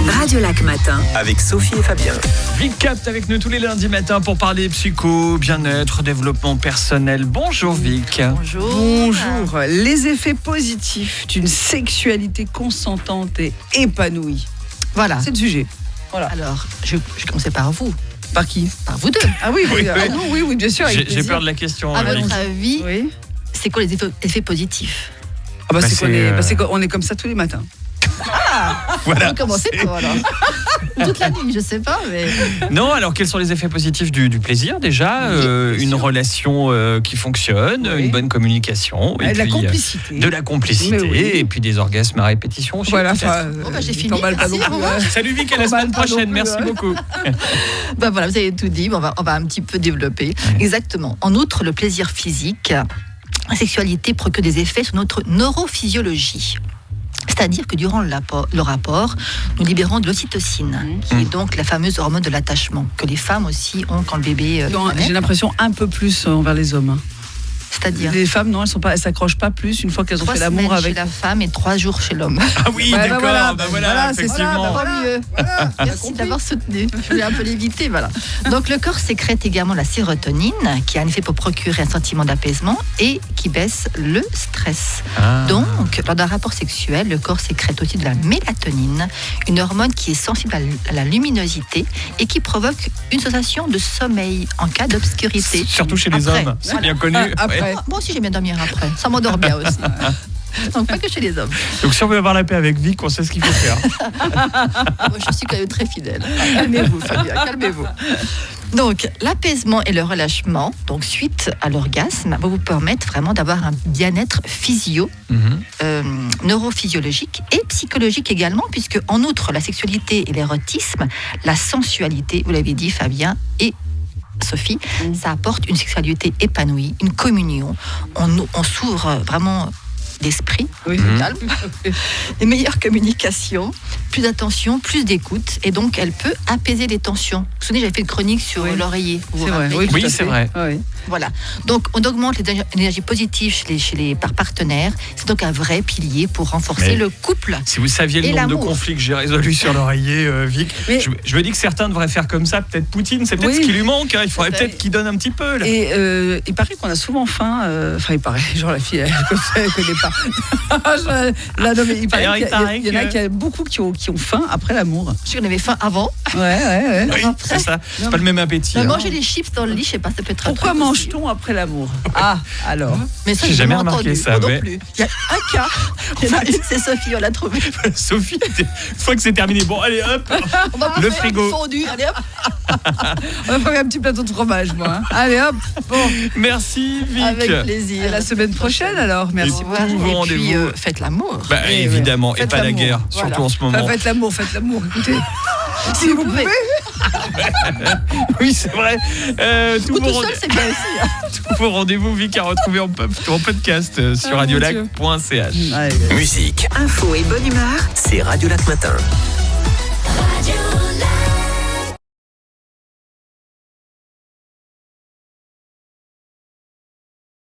Radio Lac Matin. Avec Sophie et Fabien. Vic capte avec nous tous les lundis matins pour parler psycho, bien-être, développement personnel. Bonjour Vic. Bonjour. Les effets positifs d'une sexualité consentante et épanouie. Voilà. C'est le sujet. Voilà. Alors, je commençais par vous. Par qui? Par vous deux. Ah oui, oui, bien sûr. J'ai peur de la question. À Vic. votre avis, Oui. c'est quoi les effets positifs? Ah bah, Bah, c'est qu'on est comme ça tous les matins. Voilà. On va commencer tôt alors. Toute la nuit, je sais pas, mais... Non, alors quels sont les effets positifs du plaisir déjà une relation qui fonctionne, Oui. une bonne communication, et De la puis, complicité. de la complicité, Mais oui. et puis des orgasmes à répétition aussi. Voilà, peut-être. Bon, bah, j'ai fini. t'emballes pas Merci, non plus, au revoir. hein. Salut Vic, à la On va semaine pas non prochaine. plus, Merci hein. beaucoup. Ben voilà, vous avez tout dit, mais on va un petit peu développer. Exactement. En outre, le plaisir physique, la sexualité procure des effets sur notre neurophysiologie. C'est-à-dire que durant le rapport, nous libérons de l'ocytocine, qui est donc la fameuse hormone de l'attachement, que les femmes aussi ont quand le bébé naît. J'ai l'impression un peu plus envers les hommes. C'est-à-dire Les femmes, non, elles s'accrochent pas plus une fois qu'elles ont 3 fait l'amour semaines avec. chez la femme et 3 jours chez l'homme. Ah oui, Ouais, d'accord. voilà, Voilà, c'est ça, effectivement. voilà. Mieux. Merci d'avoir soutenu. Je voulais un peu l'éviter, voilà. Donc le corps sécrète également la sérotonine, qui a un effet pour procurer un sentiment d'apaisement et qui baisse le stress. Ah. Donc, lors d'un rapport sexuel, le corps sécrète aussi de la mélatonine, une hormone qui est sensible à la luminosité et qui provoque une sensation de sommeil en cas d'obscurité. Surtout chez les Après. hommes, c'est bien connu. Après. Ouais. Moi aussi, j'aime bien dormir après. Ça m'endort bien aussi. Donc, pas que chez les hommes. Donc si on veut avoir la paix avec Vic, on sait ce qu'il faut faire. Moi, je suis quand même très fidèle. Calmez-vous, Fabien, calmez-vous. Donc, l'apaisement et le relâchement, donc suite à l'orgasme, va vous permettre vraiment d'avoir un bien-être neurophysiologique et psychologique également, puisque en outre la sexualité et l'érotisme, la sensualité, vous l'avez dit Fabien, et Sophie, ça apporte une sexualité épanouie, une communion. On s'ouvre vraiment d'esprit, Oui, calme, une meilleure communication, plus d'attention, plus d'écoute, et donc elle peut apaiser les tensions. Vous vous souvenez, j'avais fait une chronique sur Oui. l'oreiller. Vous c'est vous vrai. rappelez Oui, tout Oui, à c'est fait. vrai. Oui. Voilà. Donc, on augmente l'énergie positive chez les partenaires. C'est donc un vrai pilier pour renforcer Mais le couple. Si vous saviez le Et nombre de l'amour. conflits que j'ai résolus sur l'oreiller, Vic, Mais- je me dis que certains devraient faire comme ça. Peut-être Poutine, c'est peut-être Oui. ce qui lui manque. Hein. Il faudrait Peut-être. peut-être qu'il donne un petit peu. Là. Et il paraît qu'on a souvent faim. Enfin, il paraît, genre la fille, elle connaît pas. Là, non, mais il paraît qu'il y en a qui a beaucoup qui ont faim après l'amour. Je sais qu'on avait faim avant. Ouais. Oui, c'est ça. C'est pas le même appétit. hein. Manger des chips dans le lit, je sais pas, ça peut être Pourquoi attrapant aussi. mange-t-on après l'amour? Ah, alors. Mais ça, J'ai jamais entendu. remarqué ça, Moi non ouais. plus. Il y a un cas. Il y en a une, c'est Sophie, on l'a trouvé. Sophie, une fois que c'est terminé, bon, allez hop, On va Le faire frigo. du fondu. Allez hop. On va faire un petit plateau de fromage, moi. Hein. Allez, hop. Bon, merci Vic. Avec à plaisir. la semaine prochaine, alors. Merci Et- beaucoup. Nouveau Et rendez-vous. puis, faites l'amour. Bah, Oui, évidemment, oui. et Faites pas la l'amour. guerre, Voilà. surtout en ce moment. Enfin, faites l'amour, écoutez. Si vous pouvez. Oui, c'est vrai. Tous Ou vos tout rendez- seul, c'est bien aussi. hein. tous vos rendez-vous, Vic, à retrouver en podcast sur Ah, radiolac.ch. Allez. Musique, Info et bonne humeur. c'est Radio Lac Matin. Radio